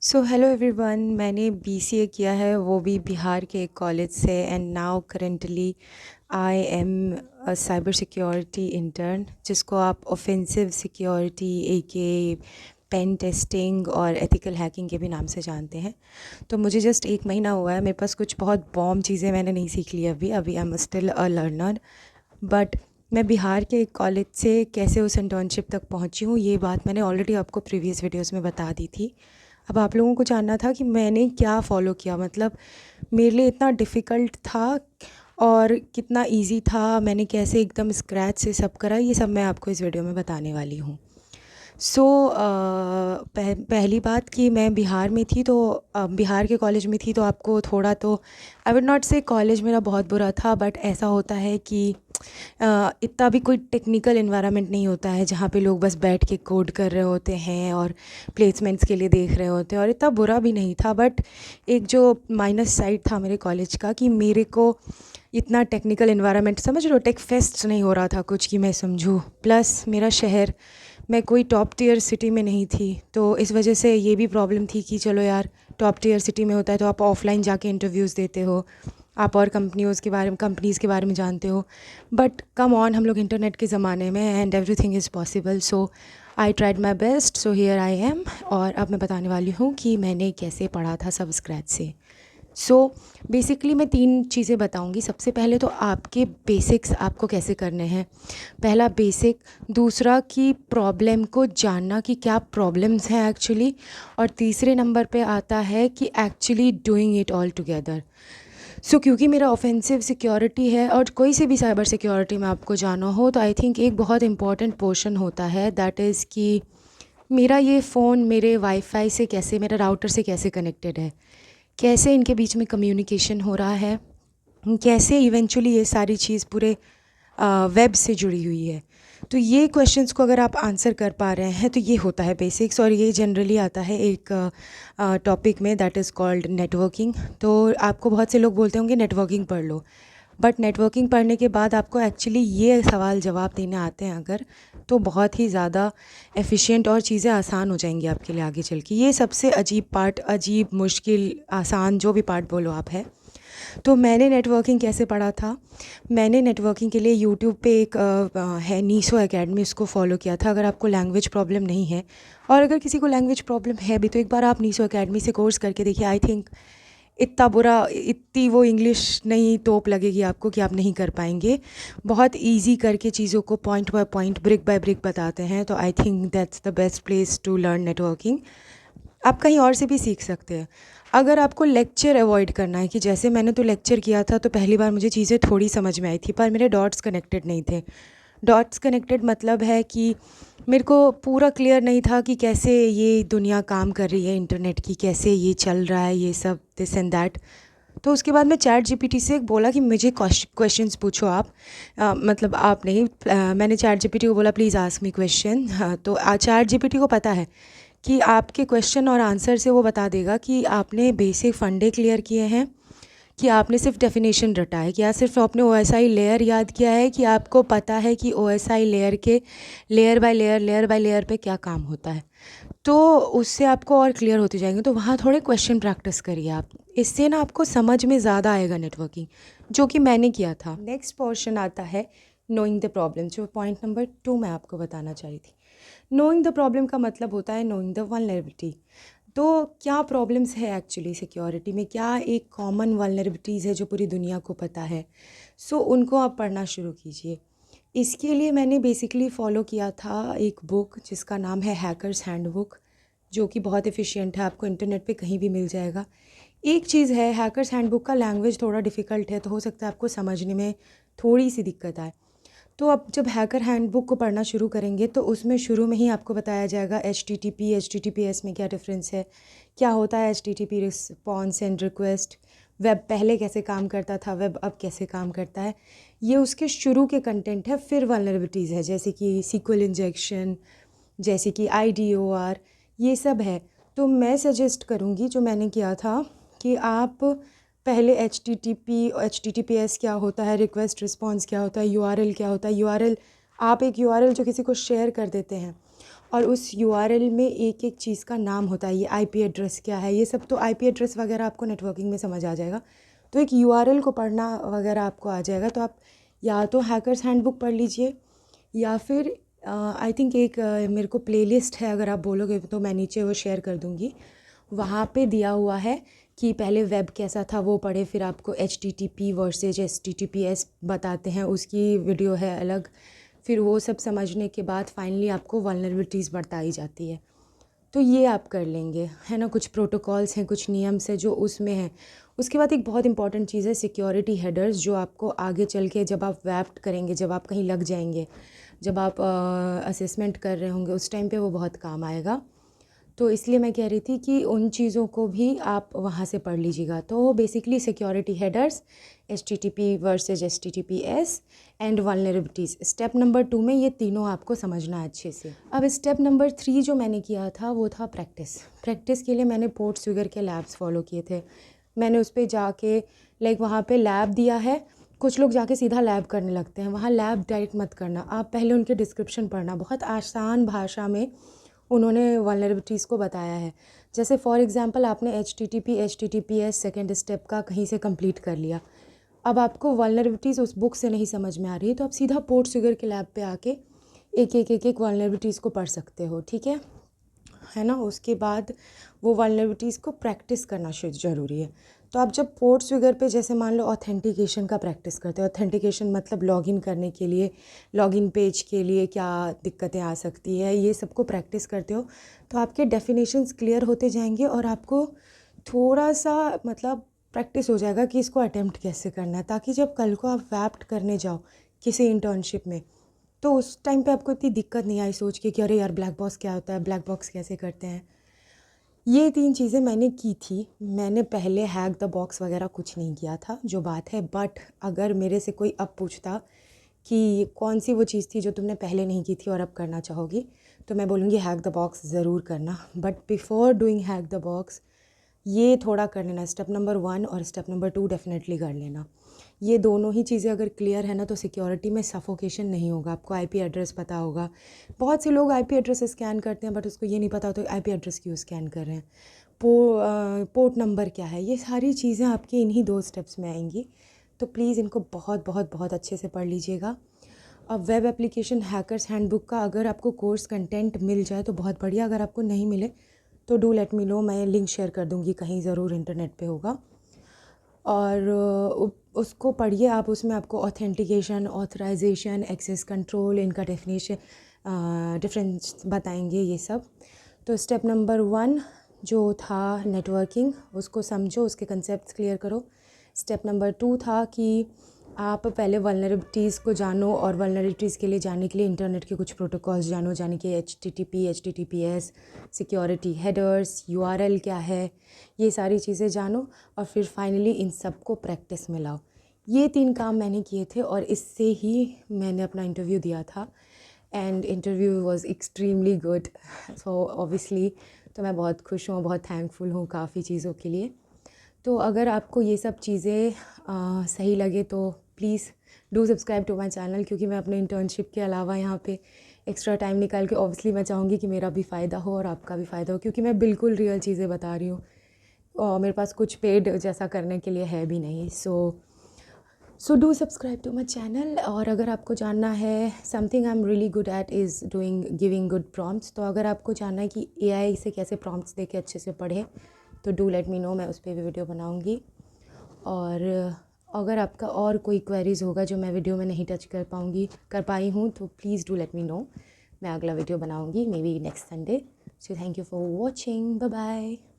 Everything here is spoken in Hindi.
सो हेलो एवरीवन, मैंने बीसीए किया है, वो भी बिहार के एक कॉलेज से। And now currently I am a cyber security intern, जिसको आप ऑफेंसिव सिक्योरिटी एके पेन टेस्टिंग और एथिकल हैकिंग के भी नाम से जानते हैं। तो मुझे जस्ट 1 महीना हुआ है, मेरे पास कुछ बहुत बॉम्ब चीज़ें मैंने नहीं सीख ली अभी अभी I am still a learner. But मैं बिहार के एक कॉलेज से कैसे उस इंटर्नशिप तक पहुंची हूँ, ये बात मैंने ऑलरेडी आपको प्रीवियस वीडियोस में बता दी थी। अब आप लोगों को जानना था कि मैंने क्या फ़ॉलो किया, मतलब मेरे लिए इतना डिफ़िकल्ट था और कितना इजी था, मैंने कैसे एकदम स्क्रैच से सब करा, ये सब मैं आपको इस वीडियो में बताने वाली हूँ। सो पहली बात कि मैं बिहार में थी, तो बिहार के कॉलेज में थी, तो आपको थोड़ा तो आई वुड नॉट से कॉलेज मेरा बहुत बुरा था, बट ऐसा होता है कि इतना भी कोई टेक्निकल इन्वायरमेंट नहीं होता है जहाँ पे लोग बस बैठ के कोड कर रहे होते हैं और प्लेसमेंट्स के लिए देख रहे होते हैं। और इतना बुरा भी नहीं था, बट एक जो माइनस साइड था मेरे कॉलेज का कि मेरे को इतना टेक्निकल इन्वायरमेंट, समझ लो टेक फेस्ट नहीं हो रहा था कुछ कि मैं समझूँ। प्लस मेरा शहर, मैं कोई टॉप टियर सिटी में नहीं थी, तो इस वजह से ये भी प्रॉब्लम थी कि चलो यार, टॉप टियर सिटी में होता है तो आप ऑफलाइन जाके इंटरव्यूज़ देते हो, आप और कंपनीज़ के बारे में जानते हो। बट कम ऑन, हम लोग इंटरनेट के ज़माने में, and everything is possible. So I tried my best, so here I am. और अब मैं बताने वाली हूँ कि मैंने कैसे पढ़ा था सब स्क्रैच से। सो बेसिकली मैं 3 चीज़ें बताऊँगी। सबसे पहले तो आपके बेसिक्स आपको कैसे करने हैं, पहला बेसिक। दूसरा कि प्रॉब्लम को जानना कि क्या प्रॉब्लम्स हैं एक्चुअली। और तीसरे नंबर पे आता है कि actually doing it all together. So क्योंकि मेरा ऑफेंसिव सिक्योरिटी है और कोई से भी साइबर सिक्योरिटी में आपको जाना हो, तो आई थिंक एक बहुत इंपॉर्टेंट पोर्शन होता है, दैट इज़ कि मेरा ये फ़ोन मेरे वाईफाई से कैसे, मेरा राउटर से कैसे कनेक्टेड है, कैसे इनके बीच में कम्युनिकेशन हो रहा है, कैसे इवेंचुअली ये सारी चीज़ पूरे वेब से जुड़ी हुई है। तो ये क्वेश्चंस को अगर आप आंसर कर पा रहे हैं तो ये होता है बेसिक्स। और ये जनरली आता है एक टॉपिक में, दैट इज़ कॉल्ड नेटवर्किंग। तो आपको बहुत से लोग बोलते होंगे नेटवर्किंग पढ़ लो, बट नेटवर्किंग पढ़ने के बाद आपको एक्चुअली ये सवाल जवाब देने आते हैं अगर, तो बहुत ही ज़्यादा एफिशिएंट और चीज़ें आसान हो जाएंगी आपके लिए आगे चल के। ये सबसे अजीब पार्ट, अजीब मुश्किल आसान जो भी पार्ट बोलो आप, है। तो मैंने नेटवर्किंग कैसे पढ़ा था, मैंने नेटवर्किंग के लिए यूट्यूब पे एक है नीसो एकेडमी, उसको फॉलो किया था। अगर आपको लैंग्वेज प्रॉब्लम नहीं है, और अगर किसी को लैंग्वेज प्रॉब्लम है भी, तो एक बार आप नीसो एकेडमी से कोर्स करके देखिए। आई थिंक इतना बुरा, इतनी वो इंग्लिश नहीं तोप लगेगी आपको कि आप नहीं कर पाएंगे। बहुत इजी करके चीज़ों को point by point, brick by brick बताते हैं। तो I think that's the best place to learn networking. आप कहीं और से भी सीख सकते हैं। अगर आपको लेक्चर अवॉइड करना है, कि जैसे मैंने तो लेक्चर किया था, तो पहली बार मुझे चीज़ें थोड़ी समझ में आई थी, पर मेरे डॉट्स कनेक्टेड नहीं थे। डॉट्स कनेक्टेड मतलब है कि मेरे को पूरा क्लियर नहीं था कि कैसे ये दुनिया काम कर रही है इंटरनेट की, कैसे ये चल रहा है, ये सब दिस एंड दैट। तो उसके बाद मैं चैट जीपीटी से बोला कि मुझे क्वेश्चंस पूछो आप। मतलब आप नहीं, मैंने चैट जीपीटी को बोला प्लीज़ आस्क मी क्वेश्चन। हाँ, तो चैट जीपीटी को पता है कि आपके क्वेश्चन और आंसर से वो बता देगा कि आपने बेसिक फंडे क्लियर किए हैं, कि आपने सिर्फ डेफिनेशन रटा है, कि या सिर्फ आपने ओएसआई लेयर याद किया है, कि आपको पता है कि ओएसआई लेयर के लेयर बाय लेयर पे क्या काम होता है। तो उससे आपको और क्लियर होते जाएंगे। तो वहाँ थोड़े क्वेश्चन प्रैक्टिस करिए आप, इससे ना आपको समझ में ज़्यादा आएगा नेटवर्किंग, जो कि मैंने किया था। नेक्स्ट पोर्शन आता है नोइंग द प्रॉब्लम, जो पॉइंट नंबर 2 मैं आपको बताना चाह रही थी। नोइंग द प्रॉब्लम का मतलब होता है नोइंग द वल्नरेबिलिटी। तो क्या प्रॉब्लम्स है एक्चुअली सिक्योरिटी में, क्या एक कॉमन वल्नरेबिलिटीज़ है जो पूरी दुनिया को पता है। सो उनको आप पढ़ना शुरू कीजिए। इसके लिए मैंने बेसिकली फ़ॉलो किया था एक बुक जिसका नाम है हैकर्स हैंडबुक, जो कि बहुत एफिशिएंट है, आपको इंटरनेट पे कहीं भी मिल जाएगा। एक चीज़ है, हैकर्स हैंडबुक का लैंग्वेज थोड़ा डिफ़िकल्ट है, तो हो सकता है आपको समझने में थोड़ी सी दिक्कत आए। तो अब जब हैकर हैंडबुक को पढ़ना शुरू करेंगे, तो उसमें शुरू में ही आपको बताया जाएगा HTTP HTTPS में क्या डिफरेंस है, क्या होता है HTTP response and request, web पहले कैसे काम करता था, वेब अब कैसे काम करता है। ये उसके शुरू के कंटेंट है। फिर वल्नरेबिलिटीज़ है, जैसे कि सीक्वल इंजेक्शन, जैसे कि IDOR, ये सब है। तो मैं सजेस्ट करूँगी, जो मैंने किया था, कि आप पहले HTTPS क्या होता है, रिक्वेस्ट रिस्पॉन्स क्या होता है, URL क्या होता है। URL, आप एक URL जो किसी को शेयर कर देते हैं, और उस यूआरएल में एक एक चीज़ का नाम होता है, ये आईपी एड्रेस क्या है, ये सब तो आईपी एड्रेस वगैरह आपको नेटवर्किंग में समझ आ जाएगा। तो एक यूआरएल को पढ़ना वगैरह आपको आ जाएगा। तो आप या तो हैकर्स हैंडबुक पढ़ लीजिए, या फिर आई थिंक एक मेरे को प्लेलिस्ट है, अगर आप बोलोगे तो मैं नीचे वो शेयर कर दूँगी। वहाँ पे दिया हुआ है कि पहले वेब कैसा था वो पढ़े, फिर आपको HTTP वर्सेज HTTPS बताते हैं, उसकी वीडियो है अलग। फिर वो सब समझने के बाद फाइनली आपको वल्नरेबिलिटीज़ बताई जाती है। तो ये आप कर लेंगे, है ना। कुछ प्रोटोकॉल्स हैं, कुछ नियम्स हैं जो उसमें हैं। उसके बाद एक बहुत इंपॉर्टेंट चीज़ है सिक्योरिटी हेडर्स, जो आपको आगे चल के जब आप वैप्ट करेंगे, जब आप कहीं लग जाएंगे, जब आप असेसमेंट कर रहे होंगे, उस टाइम पे वो बहुत काम आएगा। तो इसलिए मैं कह रही थी कि उन चीज़ों को भी आप वहाँ से पढ़ लीजिएगा। तो basically security headers, HTTP versus HTTPS and vulnerabilities, step number 2 में ये तीनों आपको समझना है अच्छे से। अब स्टेप नंबर 3 जो मैंने किया था वो था प्रैक्टिस के लिए मैंने पोर्ट्सविगर के लैब्स फॉलो किए थे। मैंने उस पर जाके वहाँ पे लैब दिया है, कुछ लोग जाके सीधा लैब करने लगते हैं, वहाँ लैब डायरेक्ट मत करना, आप पहले उनके डिस्क्रिप्शन पढ़ना। बहुत आसान भाषा में उन्होंने वल्नरेबिलिटीज़ को बताया है। जैसे फॉर एग्जांपल आपने HTTP HTTPS सेकेंड स्टेप का कहीं से कंप्लीट कर लिया, अब आपको वल्नरेबिलिटीज़ उस बुक से नहीं समझ में आ रही है, तो आप सीधा पोर्ट्सविगर के लैब पे आके एक वल्नरेबिलिटीज़ को पढ़ सकते हो, ठीक है ना। उसके बाद वो वल्नरेबिलिटीज़ को प्रैक्टिस करना ज़रूरी है। तो आप जब पोर्ट्सविगर पे जैसे मान लो ऑथेंटिकेशन का प्रैक्टिस करते हो, ऑथेंटिकेशन मतलब लॉगिन करने के लिए, लॉगिन पेज के लिए क्या दिक्कतें आ सकती है, ये सबको प्रैक्टिस करते हो, तो आपके डेफिनेशंस क्लियर होते जाएंगे और आपको थोड़ा सा प्रैक्टिस हो जाएगा कि इसको अटेम्प्ट कैसे करना है, ताकि जब कल को आप वैप्ट करने जाओ किसी इंटर्नशिप में, तो उस टाइम पे आपको इतनी दिक्कत नहीं आई सोच के कि अरे यार ब्लैक बॉक्स क्या होता है, ब्लैक बॉक्स कैसे करते हैं। ये 3 चीज़ें मैंने की थी। मैंने पहले हैक द बॉक्स वगैरह कुछ नहीं किया था, जो बात है। बट अगर मेरे से कोई अब पूछता कि कौन सी वो चीज़ थी जो तुमने पहले नहीं की थी और अब करना चाहोगी, तो मैं बोलूँगी हैक द बॉक्स ज़रूर करना। But before doing hack the box ये थोड़ा कर लेना, स्टेप नंबर 1 और स्टेप नंबर 2 डेफिनेटली कर लेना। ये दोनों ही चीज़ें अगर क्लियर है ना, तो सिक्योरिटी में सफोकेशन नहीं होगा। आपको आईपी एड्रेस पता होगा। बहुत से लोग आईपी एड्रेस स्कैन करते हैं, बट उसको ये नहीं पता होता आईपी एड्रेस क्यों स्कैन कर रहे हैं, पोर्ट नंबर क्या है। ये सारी चीज़ें आपकी इन्हीं 2 स्टेप्स में आएंगी। तो प्लीज़ इनको बहुत बहुत बहुत अच्छे से पढ़ लीजिएगा। अब वेब एप्लीकेशन हैकर्स हैंडबुक का अगर आपको कोर्स कंटेंट मिल जाए तो बहुत बढ़िया, अगर आपको नहीं मिले तो डू लेट मी नो, मैं लिंक शेयर कर दूँगी, कहीं ज़रूर इंटरनेट पे होगा। और उसको पढ़िए आप। उसमें आपको ऑथेंटिकेशन, ऑथराइजेशन, एक्सेस कंट्रोल, इनका डिफरेंस बताएंगे ये सब। तो स्टेप नंबर 1 जो था नेटवर्किंग, उसको समझो, उसके कंसेप्ट्स क्लियर करो। स्टेप नंबर 2 था कि आप पहले वल्नरेबिलिटीज़ को जानो, और वल्नरेबिलिटीज़ के लिए जाने के लिए इंटरनेट के कुछ प्रोटोकॉल्स जानो, जाने के HTTP HTTPS, security headers, URL क्या है, ये सारी चीज़ें जानो, और फिर फाइनली इन सब को प्रैक्टिस में लाओ। ये 3 काम मैंने किए थे और इससे ही मैंने अपना इंटरव्यू दिया था, and interview was extremely good. So obviously तो मैं बहुत खुश हूँ, बहुत थैंकफुल हूँ काफ़ी चीज़ों के लिए। तो अगर आपको ये सब चीज़ें सही लगे तो please do subscribe to my channel, क्योंकि मैं अपने इंटर्नशिप के अलावा यहाँ पे एक्स्ट्रा टाइम निकाल के ऑब्वियसली मैं चाहूँगी कि मेरा भी फ़ायदा हो और आपका भी फ़ायदा हो, क्योंकि मैं बिल्कुल रियल चीज़ें बता रही हूँ और मेरे पास कुछ पेड जैसा करने के लिए है भी नहीं। So do subscribe to my channel. और अगर आपको जानना है something I am really good at is doing giving good prompts, तो अगर आपको जानना है कि AI से कैसे प्रॉम्प्ट्स दे के अच्छे से पढ़े, तो डू लेट मी नो, मैं उस पर भी वीडियो बनाऊँगी। और अगर आपका और कोई क्वेरीज़ होगा जो मैं वीडियो में नहीं टच कर पाई हूँ, तो please do let me know, मैं अगला वीडियो बनाऊँगी maybe next Sunday. So thank you for watching, bye bye.